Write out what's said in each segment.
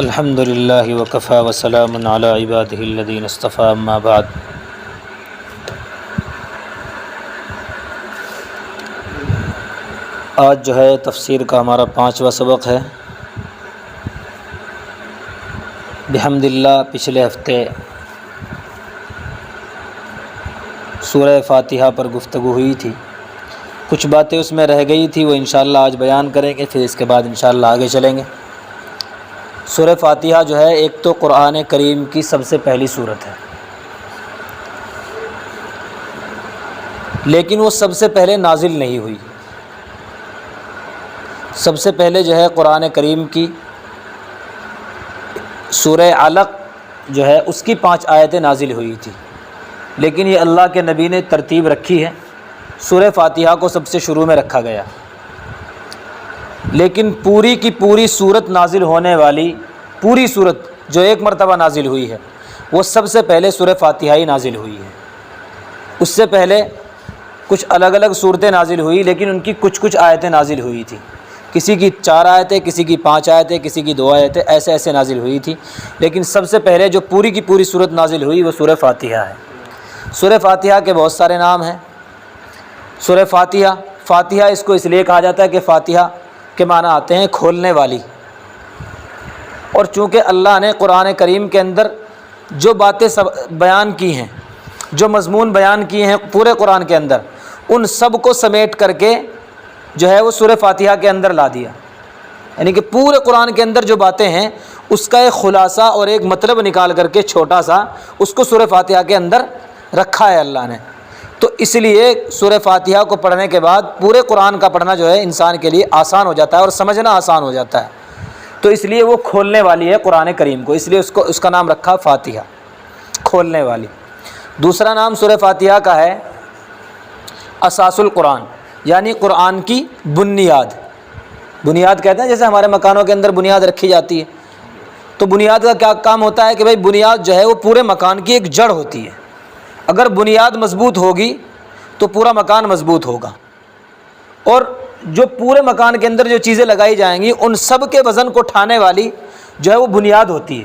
الحمد للہ وکفی وسلام علی عبادہ الذین اصطفی اما بعد۔ آج جو ہے تفسیر کا ہمارا 5واں سبق ہے۔ بحمد اللہ پچھلے ہفتے سورہ فاتحہ پر گفتگو ہوئی تھی، کچھ باتیں اس میں رہ گئی تھی، وہ انشاءاللہ آج بیان کریں گے، پھر اس کے بعد انشاءاللہ آگے چلیں گے۔ سورہ فاتحہ جو ہے ایک تو قرآن کریم کی سب سے پہلی سورت ہے، لیکن وہ سب سے پہلے نازل نہیں ہوئی۔ سب سے پہلے جو ہے قرآن کریم کی سورہ علق جو ہے اس کی 5 آیتیں نازل ہوئی تھی، لیکن یہ اللہ کے نبی نے ترتیب رکھی ہے، سورہ فاتحہ کو سب سے شروع میں رکھا گیا، لیکن پوری کی پوری سورت نازل ہونے والی پوری سورت جو ایک مرتبہ نازل ہوئی ہے وہ سب سے پہلے سورہ فاتحہ ہی نازل ہوئی ہے۔ اس سے پہلے کچھ الگ الگ صورتیں نازل ہوئی، لیکن ان کی کچھ آیتیں نازل ہوئی تھی، کسی کی 4 آیتیں، کسی کی 5 آیتیں، کسی کی 2 آیتیں، ایسے نازل ہوئی تھی، لیکن سب سے پہلے جو پوری کی پوری سورت نازل ہوئی وہ سورہ فاتحہ ہے۔ سورہ فاتحہ کے بہت سارے نام ہیں۔ سورہ فاتحہ اس کو اس لیے کہا جاتا ہے کہ فاتحہ کے معنی آتے ہیں کھولنے والی، اور چونکہ اللہ نے قرآن کریم کے اندر جو باتیں بیان کی ہیں، جو مضمون بیان کیے ہیں پورے قرآن کے اندر، ان سب کو سمیٹ کر کے جو ہے وہ سورہ فاتحہ کے اندر لا دیا، یعنی کہ پورے قرآن کے اندر جو باتیں ہیں اس کا ایک خلاصہ اور ایک مطلب نکال کر کے چھوٹا سا اس کو سورہ فاتحہ کے اندر رکھا ہے اللہ نے۔ تو اس لیے سورہ فاتحہ کو پڑھنے کے بعد پورے قرآن کا پڑھنا جو ہے انسان کے لیے آسان ہو جاتا ہے اور سمجھنا آسان ہو جاتا ہے، تو اس لیے وہ کھولنے والی ہے قرآن کریم کو، اس لیے اس کا نام رکھا فاتحہ، کھولنے والی۔ دوسرا نام سورہ فاتحہ کا ہے اساس القرآن، یعنی قرآن کی بنیاد۔ بنیاد کہتے ہیں جیسے ہمارے مکانوں کے اندر بنیاد رکھی جاتی ہے، تو بنیاد کا کیا کام ہوتا ہے کہ بھائی بنیاد جو ہے وہ پورے مکان کی ایک جڑ ہوتی ہے، اگر بنیاد مضبوط ہوگی تو پورا مکان مضبوط ہوگا، اور جو پورے مکان کے اندر جو چیزیں لگائی جائیں گی ان سب کے وزن کو اٹھانے والی جو ہے وہ بنیاد ہوتی ہے۔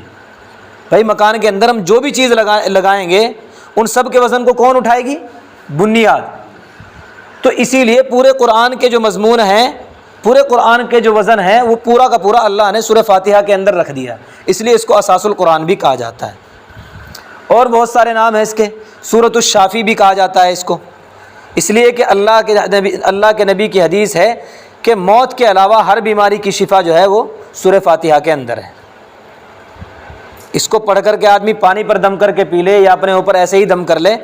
بھائی مکان کے اندر ہم جو بھی چیز لگائیں گے ان سب کے وزن کو کون اٹھائے گی؟ بنیاد۔ تو اسی لیے پورے قرآن کے جو مضمون ہیں، پورے قرآن کے جو وزن ہیں، وہ پورا کا پورا اللہ نے سورہ فاتحہ کے اندر رکھ دیا، اس لیے اس کو اساس القرآن بھی کہا جاتا ہے۔ اور بہت سارے نام ہیں اس کے، سورۃ الشافی بھی کہا جاتا ہے اس کو، اس لیے کہ اللہ کے نبی کی حدیث ہے کہ موت کے علاوہ ہر بیماری کی شفا جو ہے وہ سورہ فاتحہ کے اندر ہے۔ اس کو پڑھ کر کے آدمی پانی پر دم کر کے پی لے، یا اپنے اوپر ایسے ہی دم کر لے،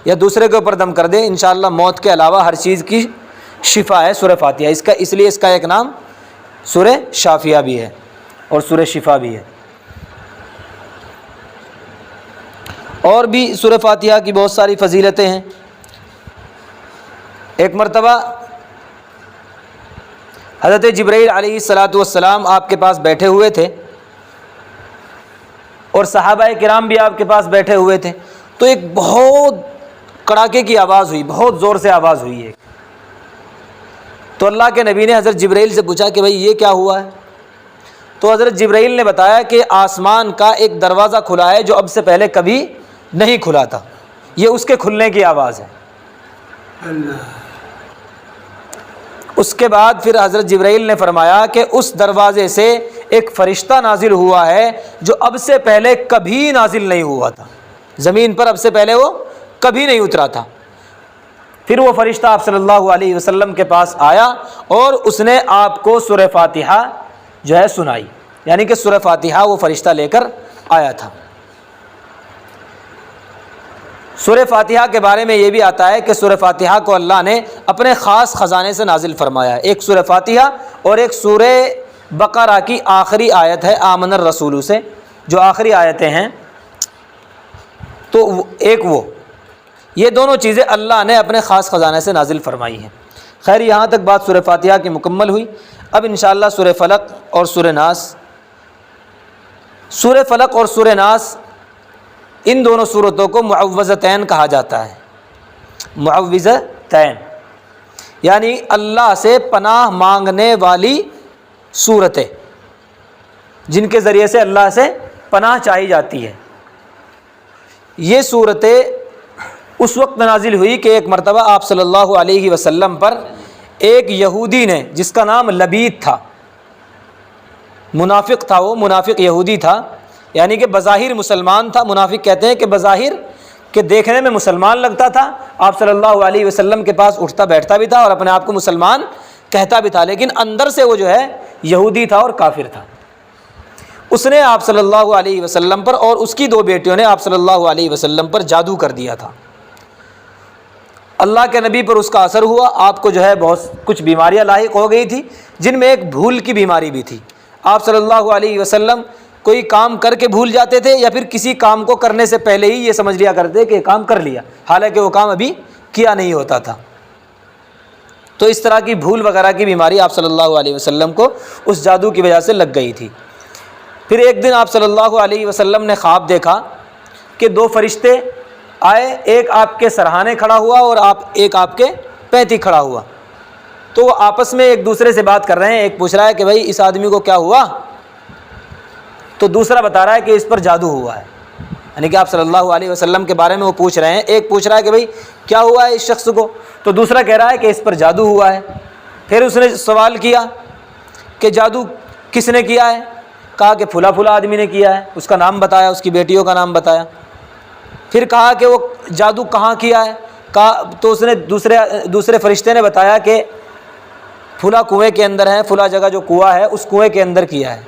یا دوسرے کے اوپر دم کر دے، انشاءاللہ موت کے علاوہ ہر چیز کی شفا ہے سورہ فاتحہ۔ اس لیے اس کا ایک نام سورہ شافیہ بھی ہے اور سورہ شفا بھی ہے۔ اور بھی سورہ فاتحہ کی بہت ساری فضیلتیں ہیں۔ ایک مرتبہ حضرت جبرائیل علیہ السلام آپ کے پاس بیٹھے ہوئے تھے، اور صحابہ کرام بھی آپ کے پاس بیٹھے ہوئے تھے، تو ایک بہت کڑاکے کی آواز ہوئی، بہت زور سے آواز ہوئی ہے۔ تو اللہ کے نبی نے حضرت جبرائیل سے پوچھا کہ بھائی یہ کیا ہوا ہے؟ تو حضرت جبرائیل نے بتایا کہ آسمان کا ایک دروازہ کھلا ہے جو اب سے پہلے کبھی نہیں کھلا تھا، یہ اس کے کھلنے کی آواز ہے۔ اس کے بعد پھر حضرت جبرائیل نے فرمایا کہ اس دروازے سے ایک فرشتہ نازل ہوا ہے جو اب سے پہلے کبھی نازل نہیں ہوا تھا، زمین پر اب سے پہلے وہ کبھی نہیں اترا تھا۔ پھر وہ فرشتہ آپ صلی اللہ علیہ وسلم کے پاس آیا اور اس نے آپ کو سورہ فاتحہ جو ہے سنائی، یعنی کہ سورہ فاتحہ وہ فرشتہ لے کر آیا تھا۔ سورہ فاتحہ کے بارے میں یہ بھی آتا ہے کہ سورہ فاتحہ کو اللہ نے اپنے خاص خزانے سے نازل فرمایا ہے۔ ایک سورہ فاتحہ اور ایک سورہ بقرہ کی آخری آیت ہے آمن الرسول سے، جو آخری آیتیں ہیں، تو ایک وہ، یہ دونوں چیزیں اللہ نے اپنے خاص خزانے سے نازل فرمائی ہیں۔ خیر یہاں تک بات سورہ فاتحہ کی مکمل ہوئی۔ اب انشاءاللہ سورہ فلق اور سورہ ناس، سورہ فلق اور سورہ ناس ان دونوں صورتوں کو معوذتین کہا جاتا ہے۔ معوذتین یعنی اللہ سے پناہ مانگنے والی صورتیں۔ جن کے ذریعے سے اللہ سے پناہ چاہی جاتی ہے۔ یہ صورتیں اس وقت نازل ہوئی کہ ایک مرتبہ آپ صلی اللہ علیہ وسلم پر ایک یہودی نے، جس کا نام لبید تھا، منافق تھا، وہ منافق یہودی تھا، یعنی کہ بظاہر مسلمان تھا۔ منافق کہتے ہیں کہ بظاہر کہ دیکھنے میں مسلمان لگتا تھا، آپ صلی اللہ علیہ وسلم کے پاس اٹھتا بیٹھتا بھی تھا اور اپنے آپ کو مسلمان کہتا بھی تھا، لیکن اندر سے وہ جو ہے یہودی تھا اور کافر تھا۔ اس نے آپ صلی اللہ علیہ وسلم پر اور اس کی 2 بیٹیوں نے آپ صلی اللہ علیہ وسلم پر جادو کر دیا تھا۔ اللہ کے نبی پر اس کا اثر ہوا، آپ کو جو ہے بہت کچھ بیماریاں لاحق ہو گئی تھی، جن میں ایک بھول کی بیماری بھی تھی۔ آپ صلی اللہ علیہ وسلم کوئی کام کر کے بھول جاتے تھے، یا پھر کسی کام کو کرنے سے پہلے ہی یہ سمجھ لیا کرتے کہ یہ کام کر لیا، حالانکہ وہ کام ابھی کیا نہیں ہوتا تھا۔ تو اس طرح کی بھول وغیرہ کی بیماری آپ صلی اللہ علیہ وسلم کو اس جادو کی وجہ سے لگ گئی تھی۔ پھر ایک دن آپ صلی اللہ علیہ وسلم نے خواب دیکھا کہ 2 فرشتے آئے، ایک آپ کے سرہانے کھڑا ہوا اور ایک آپ کے پینتی کھڑا ہوا۔ تو وہ آپس میں ایک دوسرے سے بات کر رہے ہیں۔ ایک پوچھ رہا ہے کہ بھائی اس آدمی کو کیا ہوا، تو دوسرا بتا رہا ہے کہ اس پر جادو ہوا ہے، یعنی کہ آپ صلی اللہ علیہ وسلم کے بارے میں وہ پوچھ رہے ہیں۔ ایک پوچھ رہا ہے کہ بھائی کیا ہوا ہے اس شخص کو، تو دوسرا کہہ رہا ہے کہ اس پر جادو ہوا ہے۔ پھر اس نے سوال کیا کہ جادو کس نے کیا ہے، کہا کہ فلاں فلاں آدمی نے کیا ہے، اس کا نام بتایا، اس کی بیٹیوں کا نام بتایا۔ پھر کہا کہ وہ جادو کہاں کیا ہے، کہا تو اس نے دوسرے فرشتے نے بتایا کہ فلاں کنویں کے اندر ہے، فلاں جگہ جو کنواں ہے اس کنویں کے اندر کیا ہے،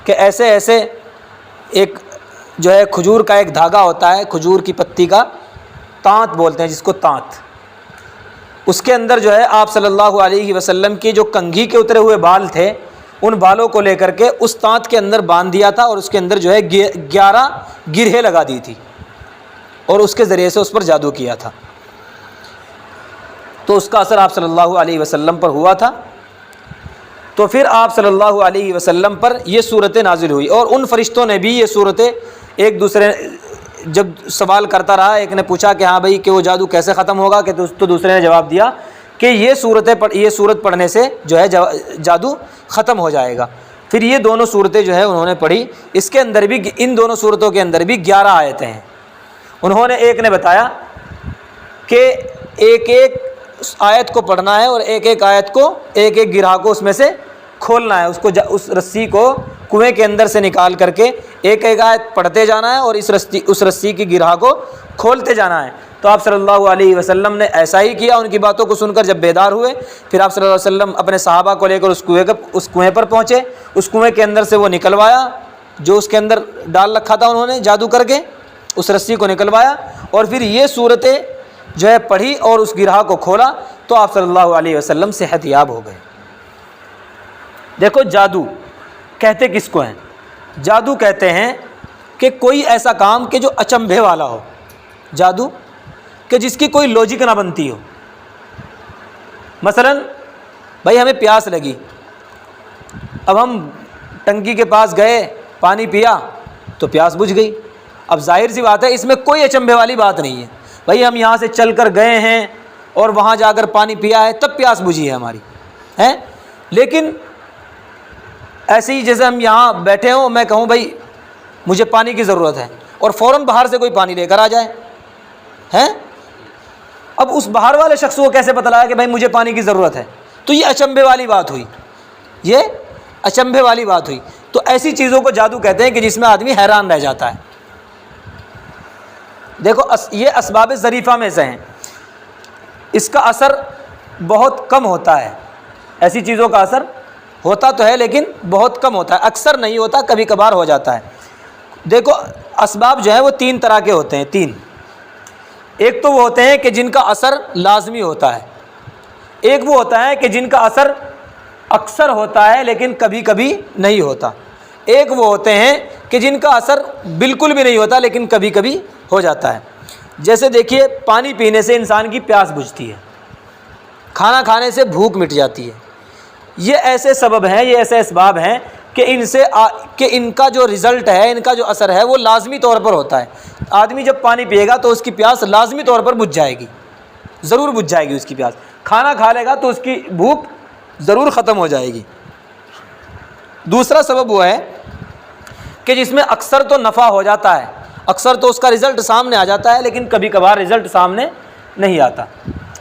کہ ایسے ایسے ایک جو ہے کھجور کا ایک دھاگا ہوتا ہے، کھجور کی پتی کا تانت بولتے ہیں جس کو، تانت، اس کے اندر جو ہے آپ صلی اللہ علیہ وسلم کی جو کنگھی کے اترے ہوئے بال تھے، ان بالوں کو لے کر کے اس تانت کے اندر باندھ دیا تھا، اور اس کے اندر جو ہے 11 گرہیں لگا دی تھی، اور اس کے ذریعے سے اس پر جادو کیا تھا۔ تو اس کا اثر آپ صلی اللہ علیہ وسلم پر ہوا تھا۔ تو پھر آپ صلی اللہ علیہ وسلم پر یہ صورتیں نازل ہوئی، اور ان فرشتوں نے بھی یہ صورتیں ایک دوسرے، جب سوال کرتا رہا، ایک نے پوچھا کہ ہاں بھائی کہ وہ جادو کیسے ختم ہوگا، کہ تو دوسرے نے جواب دیا کہ یہ صورت پڑھنے سے جو ہے جادو ختم ہو جائے گا۔ پھر یہ دونوں صورتیں جو ہے انہوں نے پڑھی، اس کے اندر بھی، ان دونوں صورتوں کے اندر بھی 11 آیتیں ہیں۔ انہوں نے، ایک نے بتایا کہ ایک ایک آیت کو پڑھنا ہے، اور ایک ایک آیت کو، ایک ایک گرہ کو اس میں سے کھولنا ہے، اس رسی کو کنویں کے اندر سے نکال کر کے ایک ایک آیت پڑھتے جانا ہے، اور اس رسی کی گرہ کو کھولتے جانا ہے۔ تو آپ صلی اللہ علیہ وسلم نے ایسا ہی کیا۔ ان کی باتوں کو سن کر جب بیدار ہوئے، پھر آپ صلی اللہ علیہ وسلم اپنے صحابہ کو لے کر اس کنویں پر پہنچے، اس کنویں کے اندر سے وہ نکلوایا جو اس کے اندر ڈال رکھا تھا انہوں نے جادو کر کے، اس رسی کو نکلوایا، اور پھر یہ صورتیں جو ہے پڑھی اور اس گرہ کو کھولا، تو آپ صلی اللہ علیہ وسلم صحت یاب ہو گئے۔ دیکھو، جادو کہتے کس کو ہیں؟ جادو کہتے ہیں کہ کوئی ایسا کام کہ جو اچنبھے والا ہو، جادو کہ جس کی کوئی لوجک نہ بنتی ہو۔ مثلا بھائی ہمیں پیاس لگی، اب ہم ٹنکی کے پاس گئے، پانی پیا تو پیاس بجھ گئی۔ اب ظاہر سی بات ہے، اس میں کوئی اچنبھے والی بات نہیں ہے۔ بھائی ہم یہاں سے چل کر گئے ہیں اور وہاں جا کر پانی پیا ہے، تب پیاس بجھی ہے ہماری، ہے۔ لیکن ایسے ہی جیسے ہم یہاں بیٹھے ہوں، میں کہوں بھائی مجھے پانی کی ضرورت ہے، اور فوراً باہر سے کوئی پانی لے کر آ جائے، ہیں، اب اس باہر والے شخص کو کیسے پتہ لگا کہ بھائی مجھے پانی کی ضرورت ہے؟ تو یہ اچنبھے والی بات ہوئی، یہ اچنبھے والی بات ہوئی۔ تو ایسی چیزوں کو جادو کہتے ہیں کہ جس میں آدمی حیران رہ جاتا ہے۔ دیکھو، یہ اسباب ظریفہ میں سے ہیں، اس کا اثر بہت کم ہوتا ہے۔ ایسی چیزوں کا اثر ہوتا تو ہے لیکن بہت کم ہوتا ہے، اکثر نہیں ہوتا، کبھی کبھار ہو جاتا ہے۔ دیکھو، اسباب جو ہیں وہ 3 طرح کے ہوتے ہیں، 3۔ ایک تو وہ ہوتے ہیں کہ جن کا اثر لازمی ہوتا ہے، ایک وہ ہوتا ہے کہ جن کا اثر اکثر ہوتا ہے لیکن کبھی کبھی نہیں ہوتا، ایک وہ ہوتے ہیں کہ جن کا اثر بالکل بھی نہیں ہوتا لیکن کبھی کبھی ہو جاتا ہے۔ جیسے دیکھیے، پانی پینے سے انسان کی پیاس بجھتی ہے، کھانا کھانے سے بھوک مٹ جاتی ہے۔ یہ ایسے سبب ہیں، یہ ایسے اسباب ہیں کہ ان کا جو رزلٹ ہے، ان کا جو اثر ہے وہ لازمی طور پر ہوتا ہے۔ آدمی جب پانی پیے گا تو اس کی پیاس لازمی طور پر بجھ جائے گی، ضرور بجھ جائے گی اس کی پیاس۔ کھانا کھا لے گا تو اس کی بھوک ضرور ختم ہو جائے گی۔ دوسرا سبب وہ ہے کہ جس میں اکثر تو نفع ہو جاتا ہے، اکثر تو اس کا رزلٹ سامنے آ جاتا ہے، لیکن کبھی کبھار رزلٹ سامنے نہیں آتا۔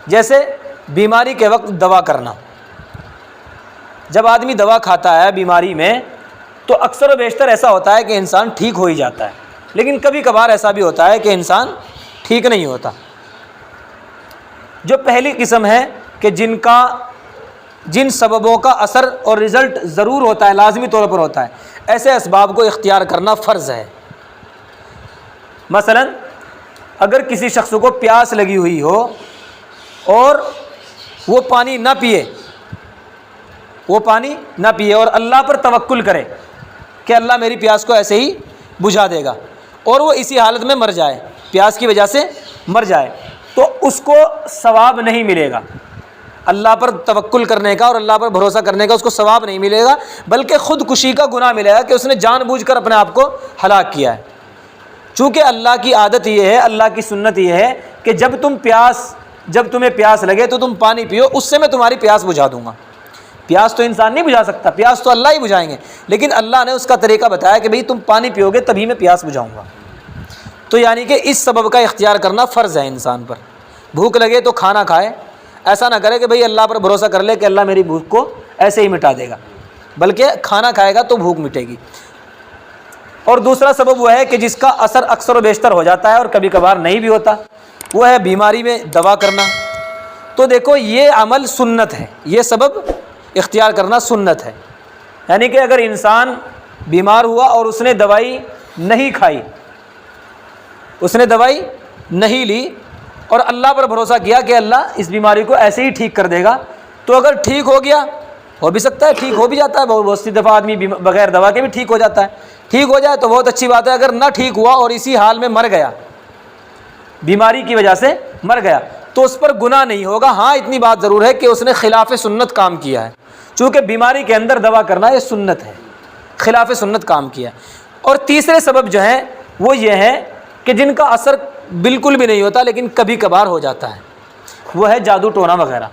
جیسے بیماری کے وقت دوا کرنا، جب آدمی دوا کھاتا ہے بیماری میں تو اکثر و بیشتر ایسا ہوتا ہے کہ انسان ٹھیک ہو ہی جاتا ہے، لیکن کبھی کبھار ایسا بھی ہوتا ہے کہ انسان ٹھیک نہیں ہوتا۔ جو پہلی قسم ہے کہ جن سببوں کا اثر اور رزلٹ ضرور ہوتا ہے، لازمی طور پر ہوتا ہے، ایسے اسباب کو اختیار کرنا فرض ہے۔ مثلا اگر کسی شخص کو پیاس لگی ہوئی ہو اور وہ پانی نہ پیے اور اللہ پر توکل کرے کہ اللہ میری پیاس کو ایسے ہی بجھا دے گا، اور وہ اسی حالت میں مر جائے، پیاس کی وجہ سے مر جائے، تو اس کو ثواب نہیں ملے گا۔ اللہ پر توکل کرنے کا اور اللہ پر بھروسہ کرنے کا اس کو ثواب نہیں ملے گا، بلکہ خودکشی کا گناہ ملے گا کہ اس نے جان بوجھ کر اپنے آپ کو ہلاک کیا ہے۔ چونکہ اللہ کی عادت یہ ہے، اللہ کی سنت یہ ہے کہ جب تمہیں پیاس لگے تو تم پانی پیو، اس سے میں تمہاری پیاس بجھا دوں گا۔ پیاس تو انسان نہیں بجھا سکتا، پیاس تو اللہ ہی بجھائیں گے، لیکن اللہ نے اس کا طریقہ بتایا کہ بھئی تم پانی پیو گے تبھی میں پیاس بجھاؤں گا۔ تو یعنی کہ اس سبب کا اختیار کرنا فرض ہے انسان پر۔ بھوک لگے تو کھانا کھائے، ایسا نہ کرے کہ بھئی اللہ پر بھروسہ کر لے کہ اللہ میری بھوک کو ایسے ہی مٹا دے گا، بلکہ کھانا کھائے گا تو بھوک مٹے گی۔ اور دوسرا سبب وہ ہے کہ جس کا اثر اکثر و بیشتر ہو جاتا ہے اور کبھی کبھار نہیں بھی ہوتا، وہ ہے بیماری میں دوا کرنا۔ تو دیکھو یہ عمل سنت ہے، یہ سبب اختیار کرنا سنت ہے۔ یعنی کہ اگر انسان بیمار ہوا اور اس نے دوائی نہیں کھائی، اس نے دوائی نہیں لی اور اللہ پر بھروسہ کیا کہ اللہ اس بیماری کو ایسے ہی ٹھیک کر دے گا، تو اگر ٹھیک ہو گیا، ہو بھی سکتا ہے ٹھیک ہو بھی جاتا ہے، بہت سی دفعہ آدمی بغیر دوا کے بھی ٹھیک ہو جاتا ہے، ٹھیک ہو جائے تو بہت اچھی بات ہے۔ اگر نہ ٹھیک ہوا اور اسی حال میں مر گیا، بیماری کی وجہ سے مر گیا، تو اس پر گناہ نہیں ہوگا۔ ہاں اتنی بات ضرور ہے کہ اس نے خلاف سنت کام کیا ہے، چونکہ بیماری کے اندر دوا کرنا یہ سنت ہے، خلاف سنت کام کیا۔ اور تیسرے سبب جو ہیں وہ یہ ہے کہ جن کا اثر بالکل بھی نہیں ہوتا لیکن کبھی کبھار ہو جاتا ہے، وہ ہے جادو ٹونا وغیرہ۔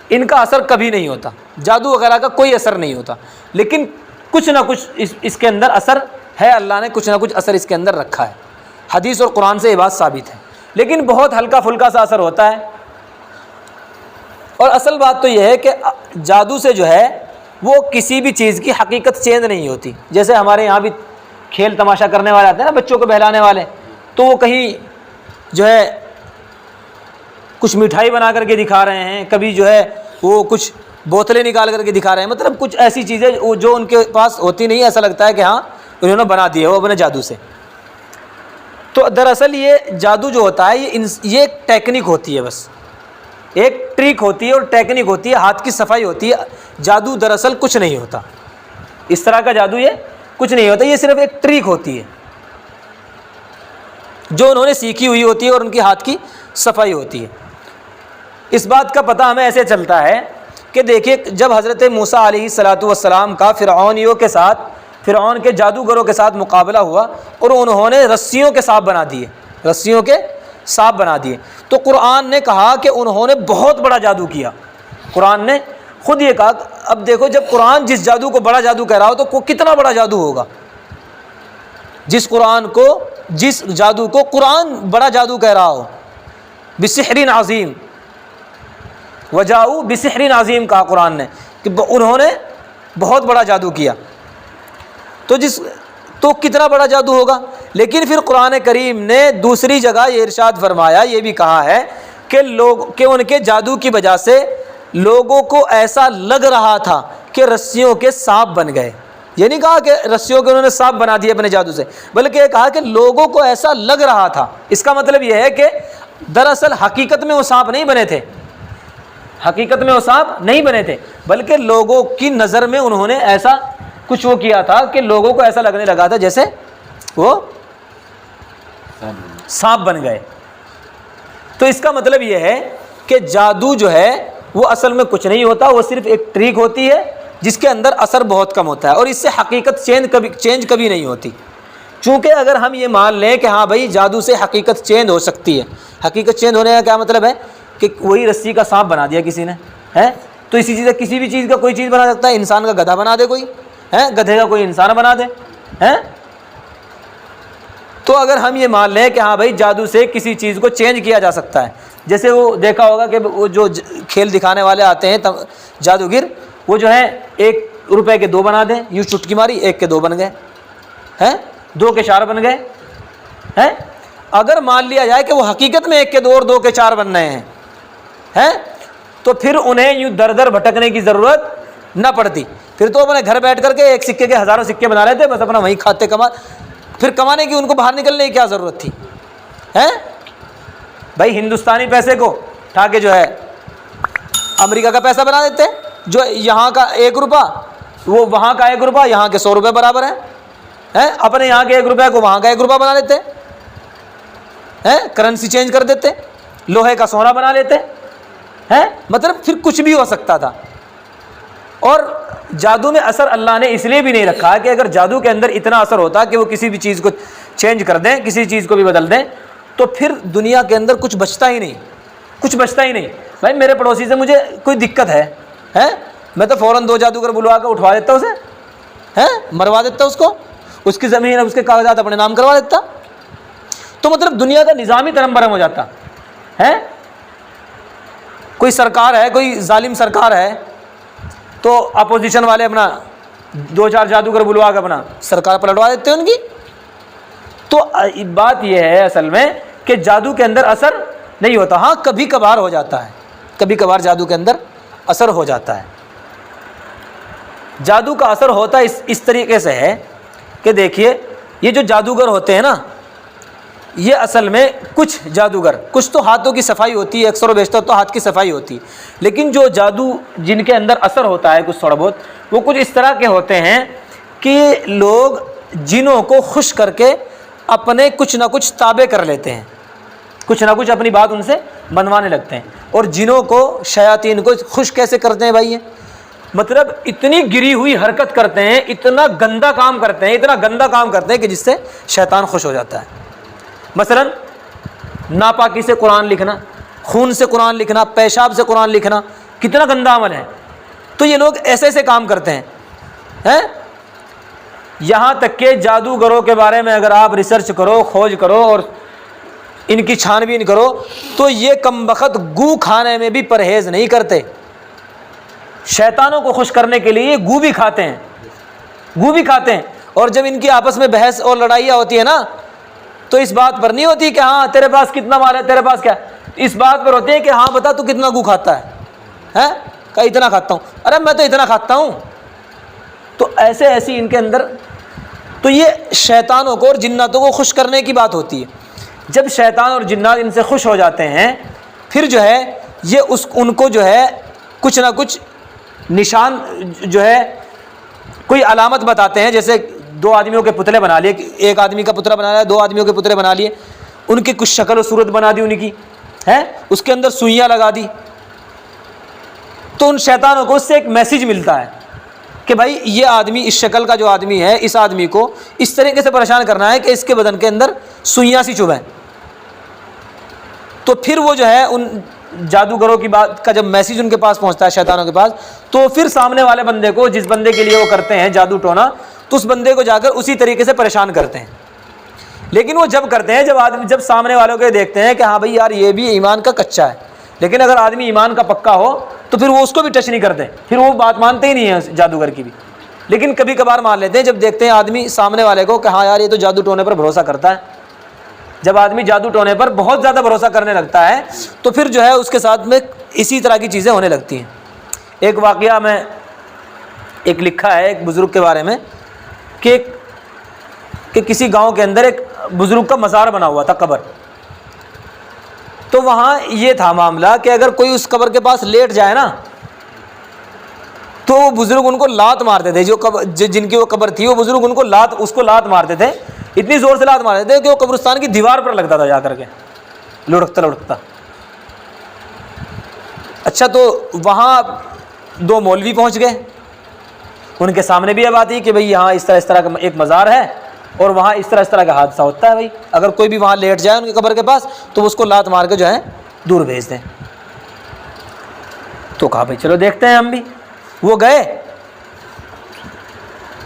ان کا اثر کبھی نہیں ہوتا، جادو وغیرہ کا کوئی اثر نہیں ہوتا، لیکن کچھ نہ کچھ اس کے اندر اثر ہے، اللہ نے کچھ نہ کچھ اثر اس کے اندر رکھا ہے۔ حدیث اور قرآن سے یہ بات ثابت ہے، لیکن بہت ہلکا پھلکا سا اثر ہوتا ہے۔ اور اصل بات تو یہ ہے کہ جادو سے جو ہے وہ کسی بھی چیز کی حقیقت چینج نہیں ہوتی۔ جیسے ہمارے یہاں بھی کھیل تماشا کرنے والے آتے ہیں نا، بچوں کو بہلانے والے، تو وہ کہیں جو ہے کچھ مٹھائی بنا کر کے دکھا رہے ہیں، کبھی جو ہے وہ کچھ بوتلیں نکال کر کے دکھا رہے ہیں، مطلب کچھ ایسی چیزیں جو ان کے پاس ہوتی نہیں، ایسا لگتا ہے کہ ہاں انہوں نے بنا دی ہے وہ اپنے جادو سے۔ تو دراصل یہ جادو جو ہوتا ہے یہ ایک ٹیکنیک ہوتی ہے، بس ایک ٹرک ہوتی ہے اور ٹیکنیک ہوتی ہے، ہاتھ کی صفائی ہوتی ہے۔ جادو دراصل کچھ نہیں ہوتا، اس طرح کا جادو یہ کچھ نہیں ہوتا، یہ صرف ایک ٹرک ہوتی ہے جو انہوں نے سیکھی ہوئی ہوتی ہے اور ان کی ہاتھ کی صفائی ہوتی ہے۔ اس بات کا پتہ ہمیں ایسے چلتا ہے کہ دیکھیے جب حضرت موسیٰ علیہ السلام کا فرعون کے جادوگروں کے ساتھ مقابلہ ہوا اور انہوں نے رسیوں کے سانپ بنا دیے، تو قرآن نے کہا کہ انہوں نے بہت بڑا جادو کیا۔ قرآن نے خود یہ کہا، اب دیکھو جب قرآن جس جادو کو بڑا جادو کہہ رہا ہو تو کتنا بڑا جادو ہوگا۔ جس جادو کو قرآن بڑا جادو کہہ رہا ہو، بسحر عظیم، وجاؤ بسحر عظیم کہا قرآن نے کہ انہوں نے بہت بڑا جادو کیا، تو کتنا بڑا جادو ہوگا۔ لیکن پھر قرآن کریم نے دوسری جگہ یہ ارشاد فرمایا، یہ بھی کہا ہے کہ ان کے جادو کی وجہ سے لوگوں کو ایسا لگ رہا تھا کہ رسیوں کے سانپ بن گئے۔ یہ نہیں کہا کہ رسیوں کے انہوں نے سانپ بنا دیے اپنے جادو سے، بلکہ یہ کہا کہ لوگوں کو ایسا لگ رہا تھا۔ اس کا مطلب یہ ہے کہ دراصل حقیقت میں وہ سانپ نہیں بنے تھے، بلکہ لوگوں کی نظر میں انہوں نے ایسا کچھ وہ کیا تھا کہ لوگوں کو ایسا لگنے لگا تھا جیسے وہ سانپ بن گئے۔ تو اس کا مطلب یہ ہے کہ جادو جو ہے وہ اصل میں کچھ نہیں ہوتا، وہ صرف ایک ٹرک ہوتی ہے جس کے اندر اثر بہت کم ہوتا ہے، اور اس سے حقیقت چینج کبھی نہیں ہوتی۔ چونکہ اگر ہم یہ مان لیں کہ ہاں بھائی جادو سے حقیقت چینج ہو سکتی ہے، حقیقت چینج ہونے کا کیا مطلب ہے کہ وہی رسی کا سانپ بنا دیا کسی نے ہے، تو اسی چیز کسی بھی چیز کا کوئی چیز بنا سکتا ہے، انسان کا گدھا بنا دے کوئی ہے، گدھے کا کوئی انسان بنا دے ہے، تو اگر ہم یہ مان لیں کہ ہاں بھائی جادو سے کسی چیز کو چینج کیا جا سکتا ہے، جیسے وہ دیکھا ہوگا کہ وہ جو کھیل دکھانے والے آتے ہیں جادوگر، وہ جو ہے 1 روپے کے 2 بنا دیں، یوں چٹکی ماری 1 کے 2 بن گئے ہیں، 2 کے 4 بن گئے ہیں۔ اگر مان لیا جائے کہ وہ حقیقت میں 1 کے 2 اور 2 کے 4 بن رہے ہیں تو پھر انہیں یوں در در بھٹکنے کی ضرورت نہ پڑتی، پھر تو اپنے گھر بیٹھ کر کے 1 سکے کے ہزاروں سکے بنا لیتے، بس اپنا وہیں کھاتے پھر کمانے کی ان کو باہر نکلنے کی کیا ضرورت تھی بھائی؟ ہندوستانی پیسے کو اٹھا کے جو ہے امریکہ کا پیسہ بنا دیتے، جو یہاں کا 1 روپیہ وہ وہاں کا 1 روپیہ یہاں کے 100 روپے برابر ہے، اپنے یہاں کے 1 روپے کو وہاں کا 1 روپیہ بنا لیتے ہیں، کرنسی چینج کر دیتے، لوہے کا سونا بنا لیتے ہیں، مطلب پھر کچھ بھی ہو سکتا تھا۔ اور جادو میں اثر اللہ نے اس لیے بھی نہیں رکھا کہ اگر جادو کے اندر اتنا اثر ہوتا کہ وہ کسی بھی چیز کو چینج کر دیں، کسی چیز کو بھی بدل دیں، تو پھر دنیا کے اندر کچھ بچتا ہی نہیں، کچھ بچتا ہی نہیں۔ بھائی میرے پڑوسی سے مجھے کوئی دقت ہے میں تو فوراً 2 جادوگر بلوا کے اٹھوا دیتا اسے، مروا دیتا اس کو، اس کی زمین اس کے کاغذات اپنے نام کروا دیتا، تو مطلب دنیا کا نظام ہی ترم برم ہو جاتا ہے۔ کوئی سرکار ہے، کوئی ظالم سرکار ہے، تو اپوزیشن والے اپنا 2-4 جادوگر بلوا کے اپنا سرکار پلٹوا دیتے ہیں ان کی۔ تو بات یہ ہے اصل میں کہ جادو کے اندر اثر نہیں ہوتا، ہاں کبھی کبھار ہو جاتا ہے، کبھی کبھار جادو کے اندر اثر ہو جاتا ہے۔ جادو کا اثر ہوتا اس طریقے سے ہے کہ دیکھیے یہ جو جادوگر ہوتے ہیں نا، یہ اصل میں کچھ جادوگر، کچھ تو ہاتھوں کی صفائی ہوتی ہے، اکثر و بیشتر تو ہاتھ کی صفائی ہوتی ہے، لیکن جو جادو جن کے اندر اثر ہوتا ہے کچھ تھوڑا بہت، وہ کچھ اس طرح کے ہوتے ہیں کہ لوگ جنوں کو خوش کر کے اپنے کچھ نہ کچھ تابع کر لیتے ہیں، کچھ نہ کچھ اپنی بات ان سے منوانے لگتے ہیں۔ اور جنوں کو، شیاطین کو خوش کیسے کرتے ہیں بھائی؟ مطلب اتنی گری ہوئی حرکت کرتے ہیں، اتنا گندا کام کرتے ہیں، اتنا گندا کام کرتے ہیں کہ جس سے شیطان خوش ہو جاتا ہے۔ مثلا ناپاکی سے قرآن لکھنا، خون سے قرآن لکھنا، پیشاب سے قرآن لکھنا، کتنا گندا عمل ہے۔ تو یہ لوگ ایسے ایسے کام کرتے ہیں۔ یہاں تک کہ جادوگروں کے بارے میں اگر آپ ریسرچ کرو، کھوج کرو اور ان کی چھان بین کرو، تو یہ کمبخت گو کھانے میں بھی پرہیز نہیں کرتے، شیطانوں کو خوش کرنے کے لیے گو بھی کھاتے ہیں، گو بھی کھاتے ہیں۔ اور جب ان کی آپس میں بحث اور لڑائیاں ہوتی ہے نا، تو اس بات پر نہیں ہوتی کہ ہاں تیرے پاس کتنا مال ہے، تیرے پاس کیا، اس بات پر ہوتی ہے کہ ہاں بتا تو کتنا گو کھاتا ہے، کہ اتنا کھاتا ہوں، ارے میں تو اتنا کھاتا ہوں۔ تو ایسے ایسی ان کے اندر، تو یہ شیطانوں کو اور جناتوں کو خوش کرنے کی بات ہوتی ہے۔ جب شیطان اور جنات ان سے خوش ہو جاتے ہیں، پھر جو ہے یہ ان کو جو ہے کچھ نہ کچھ نشان جو ہے کوئی علامت بتاتے ہیں، جیسے 2 آدمیوں کے پتلے بنا لیے، ایک آدمی کا پتلا بنا لیا، 2 آدمیوں کے پتلے بنا لیے، ان کی کچھ شکل و صورت بنا دی ان کی، اس کے اندر سوئیاں لگا دی، تو ان شیطانوں کو اس سے ایک میسیج ملتا ہے کہ بھائی یہ آدمی، اس شکل کا جو آدمی ہے، اس آدمی کو اس طریقے سے پریشان کرنا ہے کہ اس کے بدن کے اندر سوئیاں سی چبھیں۔ تو پھر وہ جو ہے ان جادوگروں کی بات کا جب میسیج ان کے پاس پہنچتا ہے، شیطانوں کے پاس، تو پھر سامنے والے بندے کو، جس بندے کے لیے وہ کرتے ہیں جادو ٹونا، تو اس بندے کو جا کر اسی طریقے سے پریشان کرتے ہیں۔ لیکن وہ جب کرتے ہیں جب سامنے والوں کے دیکھتے ہیں کہ ہاں بھائی یار یہ بھی ایمان کا کچا ہے، لیکن اگر آدمی ایمان کا پکا ہو تو پھر وہ اس کو بھی ٹچ نہیں کرتے، پھر وہ بات مانتے ہی نہیں ہیں جادوگر کی بھی، لیکن کبھی کبھار مان لیتے ہیں جب دیکھتے ہیں آدمی سامنے والے کو کہ ہاں یار یہ تو جادو ٹونے پر بھروسہ کرتا ہے۔ جب آدمی جادو ٹونے پر بہت زیادہ بھروسہ کرنے لگتا ہے تو پھر جو ہے اس کے ساتھ میں اسی طرح کی چیزیں ہونے لگتی ہیں۔ ایک واقعہ میں ایک لکھا ہے ایک بزرگ کے بارے میں کہ کسی گاؤں کے اندر ایک بزرگ کا مزار بنا ہوا تھا، قبر۔ تو وہاں یہ تھا معاملہ کہ اگر کوئی اس قبر کے پاس لیٹ جائے نا، تو وہ بزرگ ان کو لات مارتے تھے، جن کی وہ قبر تھی، وہ بزرگ اس کو لات مارتے تھے، اتنی زور سے لات مارتے تھے کہ وہ قبرستان کی دیوار پر لگتا تھا جا کر کے، لڑکتا لڑکتا۔ اچھا، تو وہاں 2 مولوی پہنچ گئے، ان کے سامنے بھی یہ بات ہے کہ بھئی یہاں اس طرح کا ایک مزار ہے اور وہاں اس طرح کا حادثہ ہوتا ہے، بھئی اگر کوئی بھی وہاں لیٹ جائے ان کی قبر کے پاس تو اس کو لات مار کے جو ہے دور بھیج دیں۔ تو کہا بھئی چلو دیکھتے ہیں ہم بھی۔ وہ گئے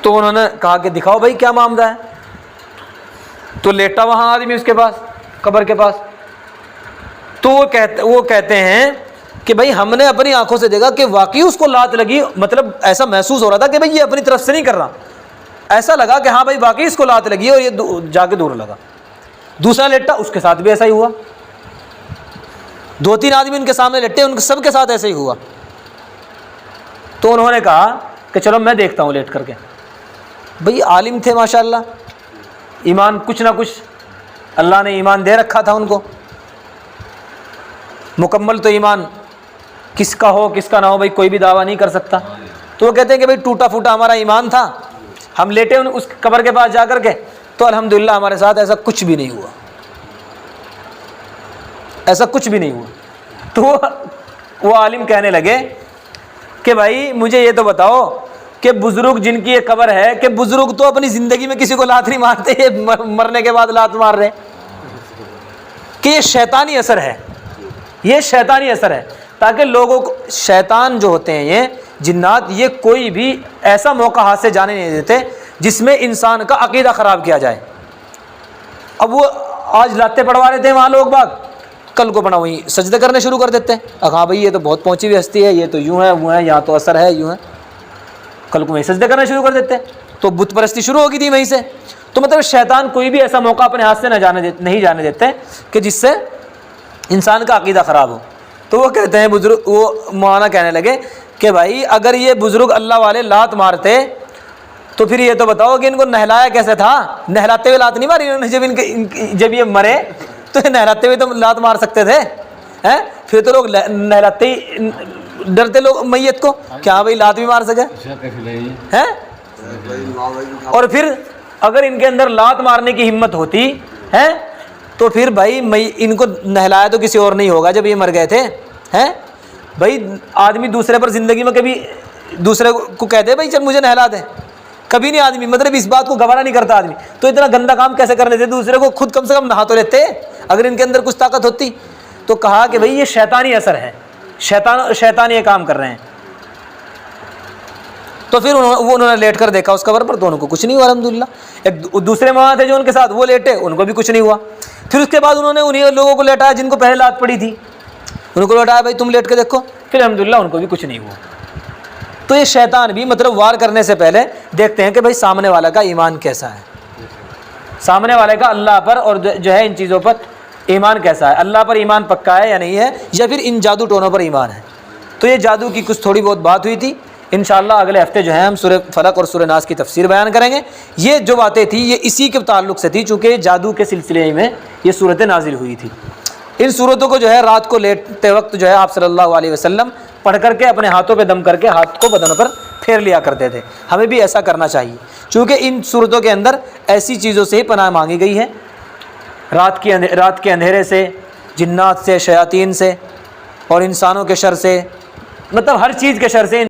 تو انہوں نے کہا کہ دکھاؤ بھئی کیا معاملہ ہے۔ تو لیٹا وہاں آدمی اس کے پاس قبر کے پاس. تو وہ کہتے ہیں کہ بھائی ہم نے اپنی آنکھوں سے دیکھا کہ واقعی اس کو لات لگی, مطلب ایسا محسوس ہو رہا تھا کہ بھائی یہ اپنی طرف سے نہیں کر رہا, ایسا لگا کہ ہاں بھائی واقعی اس کو لات لگی اور یہ جا کے دور لگا. دوسرا لیٹا, اس کے ساتھ بھی ایسا ہی ہوا. 2-3 آدمی ان کے سامنے لیٹے, ان سب کے ساتھ ایسا ہی ہوا. تو انہوں نے کہا کہ چلو میں دیکھتا ہوں لیٹ کر کے. بھئی عالم تھے ماشاءاللہ, ایمان کچھ نہ کچھ اللہ نے ایمان دے رکھا تھا ان کو, مکمل تو ایمان کس کا ہو کس کا نہ ہو بھئی کوئی بھی دعویٰ نہیں کر سکتا. تو وہ کہتے ہیں کہ بھئی ٹوٹا پھوٹا ہمارا ایمان تھا, ہم لیٹے اس قبر کے پاس جا کر کے, تو الحمدللہ ہمارے ساتھ ایسا کچھ بھی نہیں ہوا, ایسا کچھ بھی نہیں ہوا. تو وہ عالم کہنے لگے کہ بھائی مجھے یہ تو بتاؤ کہ بزرگ جن کی یہ قبر ہے, کہ بزرگ تو اپنی زندگی میں کسی کو لات نہیں مارتے, یہ مرنے کے بعد لات مار رہے, کہ یہ شیطانی اثر ہے, یہ شیطانی اثر ہے, تاکہ لوگوں کو, شیطان جو ہوتے ہیں یہ جنات, یہ کوئی بھی ایسا موقع ہاتھ سے جانے نہیں دیتے جس میں انسان کا عقیدہ خراب کیا جائے. اب وہ آج لاتے پڑوا رہے تھے وہاں لوگ باغ, کل کو بنا وہیں سجدے کرنے شروع کر دیتے ہیں. ہاں بھائی یہ تو بہت پہنچی ہوئی ہستی ہے, یہ تو یوں ہے وہ ہے, یہاں تو اثر ہے یوں ہے, کل کو وہیں سجدے کرنا شروع کر دیتے ہیں. تو بت پرستی شروع ہوگی تھی وہیں سے. تو مطلب شیطان کوئی بھی ایسا موقع اپنے ہاتھ سے نہیں جانے دیتے کہ جس سے انسان کا عقیدہ خراب ہو. تو وہ کہتے ہیں بزرگ, وہ مولانا کہنے لگے کہ بھائی اگر یہ بزرگ اللہ والے لات مارتے تو پھر یہ تو بتاؤ کہ ان کو نہلایا کیسے تھا؟ نہلاتے ہوئے لات نہیں ماری انہوں نے, جب یہ مرے تو نہلاتے ہوئے تو لات مار سکتے تھے, پھر تو لوگ نہلاتے ہی ڈرتے لوگ میت کو, کیا بھائی لات بھی مار سکے. اور پھر اگر ان کے اندر لات مارنے کی ہمت ہوتی ہے تو پھر بھائی ان کو نہلایا تو کسی اور نہیں ہوگا جب یہ مر گئے تھے. بھائی آدمی دوسرے پر زندگی میں کبھی دوسرے کو کہتے بھائی چل مجھے نہلا دے, کبھی نہیں آدمی, مطلب اس بات کو گوارا نہیں کرتا آدمی. تو اتنا گندا کام کیسے کر لیتے دوسرے کو, خود کم سے کم نہا تو لیتے اگر ان کے اندر کچھ طاقت ہوتی. تو کہا کہ بھئی یہ شیطانی اثر ہے, شیطان یہ کام کر رہے ہیں. تو پھر انہوں نے لیٹ کر دیکھا اس قبر پر, تو ان کو کچھ نہیں ہوا الحمدللہ. ایک دوسرے ماں تھے جو ان کے ساتھ, وہ لیٹے, ان کو بھی کچھ نہیں ہوا. پھر اس کے بعد انہوں نے انہیں لوگوں کو لیٹایا جن کو پہلے لات پڑی تھی, ان کو لیٹایا بھائی تم لیٹ کے دیکھو, پھر الحمدللہ ان کو بھی کچھ نہیں ہوا. تو یہ شیطان بھی مطلب وار کرنے سے پہلے دیکھتے ہیں کہ بھائی سامنے والا کا ایمان کیسا ہے, سامنے والے کا اللہ پر اور جو ہے ان چیزوں پر ایمان کیسا ہے, اللہ پر ایمان پکا ہے یا نہیں ہے, یا پھر ان جادو ٹونوں پر ایمان ہے. تو یہ جادو کی کچھ تھوڑی بہت بات ہوئی تھی. انشاءاللہ اگلے ہفتے جو ہے ہم سورہ فلق اور سورہ ناس کی تفسیر بیان کریں گے. یہ جو باتیں تھیں یہ اسی کے تعلق سے تھی, چونکہ جادو کے سلسلے میں یہ صورتیں نازل ہوئی تھی. ان صورتوں کو جو ہے رات کو لیٹتے وقت جو ہے آپ صلی اللہ علیہ وسلم پڑھ کر کے اپنے ہاتھوں پہ دم کر کے ہاتھ کو بدن پر پھیر لیا کرتے تھے. ہمیں بھی ایسا کرنا چاہیے, چونکہ ان صورتوں کے اندر ایسی چیزوں سے ہی پناہ مانگی گئی ہے, رات کے اندھیرے سے, جنات سے, شیاطین سے اور انسانوں کے شر سے, مطلب ہر چیز کے شر سے.